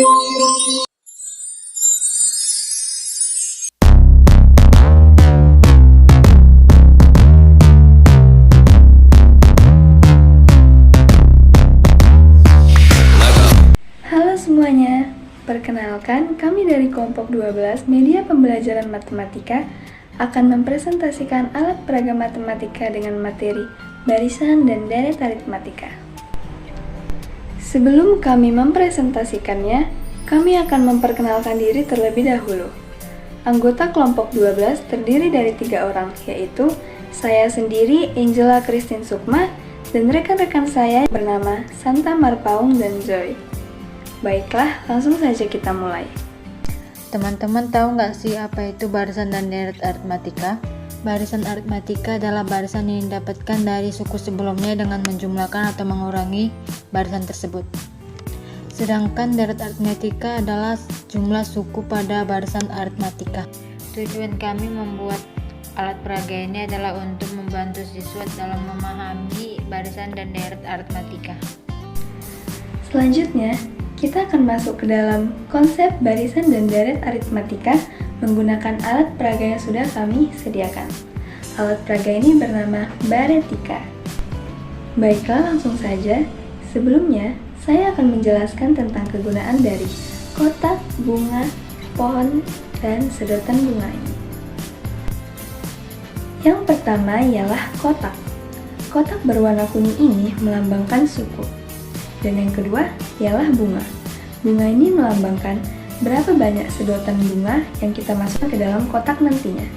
Halo semuanya, perkenalkan kami dari kelompok 12 Media Pembelajaran Matematika akan mempresentasikan alat peraga matematika dengan materi barisan dan deret aritmatika. Sebelum kami mempresentasikannya, kami akan memperkenalkan diri terlebih dahulu. Anggota kelompok 12 terdiri dari 3 orang, yaitu saya sendiri, Angela Christine Sukma, dan rekan-rekan saya bernama Santa Marpaung dan Joy. Baiklah, langsung saja kita mulai. Teman-teman tahu nggak sih apa itu barisan dan deret aritmatika? Barisan aritmatika adalah barisan yang didapatkan dari suku sebelumnya dengan menjumlahkan atau mengurangi barisan tersebut. Sedangkan deret aritmatika adalah jumlah suku pada barisan aritmatika. Tujuan kami membuat alat peraga ini adalah untuk membantu siswa dalam memahami barisan dan deret aritmatika. Selanjutnya, kita akan masuk ke dalam konsep barisan dan deret aritmatika menggunakan alat peraga yang sudah kami sediakan. Alat peraga ini bernama baretika. Baiklah, langsung saja. Sebelumnya, saya akan menjelaskan tentang kegunaan dari kotak, bunga, pohon, dan sedotan bunga ini. Yang pertama ialah kotak. Kotak berwarna kuning ini melambangkan suku. Dan yang kedua ialah bunga. Bunga ini melambangkan berapa banyak sedotan bunga yang kita masukkan ke dalam kotak nantinya.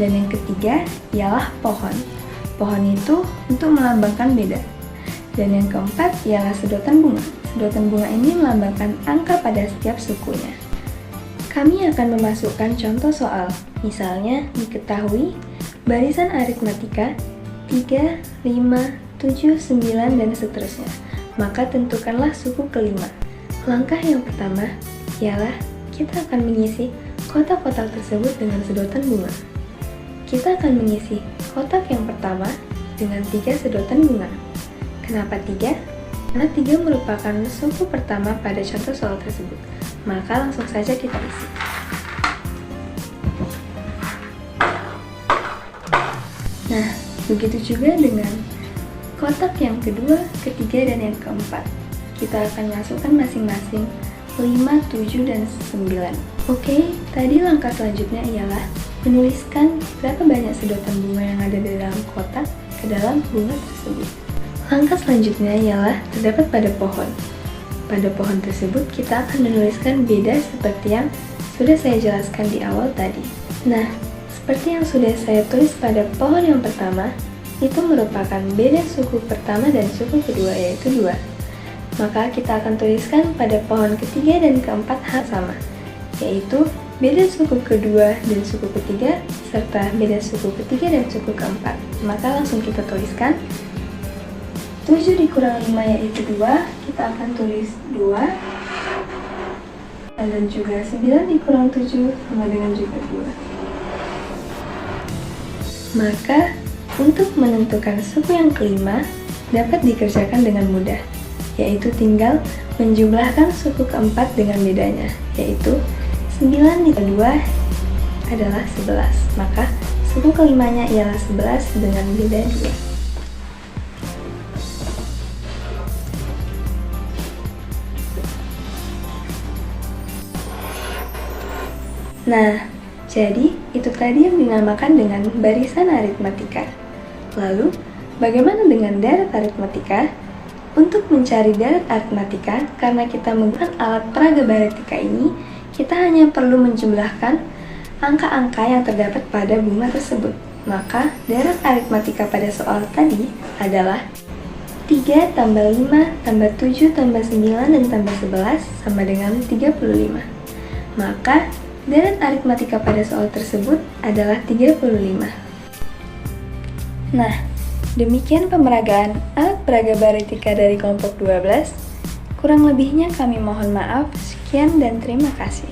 Dan yang ketiga ialah pohon. Pohon itu untuk melambangkan beda. Dan yang keempat ialah sedotan bunga. Sedotan bunga ini melambangkan angka pada setiap sukunya. Kami akan memasukkan contoh soal. Misalnya diketahui barisan aritmatika 3, 5, 7, 9, dan seterusnya. Maka tentukanlah suku kelima. Langkah yang pertama ialah kita akan mengisi kotak-kotak tersebut dengan sedotan bunga. Kita akan mengisi kotak yang pertama dengan 3 sedotan bunga. Kenapa 3? Karena 3 merupakan suku pertama pada contoh soal tersebut. Maka langsung saja kita isi. Nah, begitu juga dengan kotak yang kedua, ketiga, dan yang keempat. Kita akan masukkan masing-masing 5, 7, dan 9. Oke, tadi langkah selanjutnya ialah menuliskan berapa banyak sedotan bunga yang ada di dalam kotak ke dalam bunga tersebut. Langkah selanjutnya ialah terdapat pada pohon. Pada pohon tersebut kita akan menuliskan beda seperti yang sudah saya jelaskan di awal tadi. Nah, seperti yang sudah saya tulis pada pohon yang pertama, itu merupakan beda suku pertama dan suku kedua, yaitu 2. Maka kita akan tuliskan pada pohon ketiga dan keempat hal sama, yaitu beda suku kedua dan suku ketiga, serta beda suku ketiga dan suku keempat. Maka langsung kita tuliskan 7 dikurang 5 yaitu 2, kita akan tulis 2. Dan juga 9 dikurang 7 sama dengan juga 2. Maka untuk menentukan suku yang kelima dapat dikerjakan dengan mudah, yaitu tinggal menjumlahkan suku keempat dengan bedanya, yaitu 9 ditambah 2 adalah 11. Maka suku kelimanya ialah 11 dengan beda 2. Nah, jadi itu tadi yang dinamakan dengan barisan aritmatika. Lalu, bagaimana dengan deret aritmatika? Untuk mencari deret aritmatika, karena kita menggunakan alat peraga baretika ini, kita hanya perlu menjumlahkan angka-angka yang terdapat pada bunga tersebut. Maka, deret aritmatika pada soal tadi adalah 3 tambah 5 tambah 7 tambah 9 dan tambah 11 sama dengan 35. Maka, deret aritmatika pada soal tersebut adalah 35. Nah, demikian pemeragaan alat peraga baretika dari kelompok 12. Kurang lebihnya kami mohon maaf. Sekian dan terima kasih.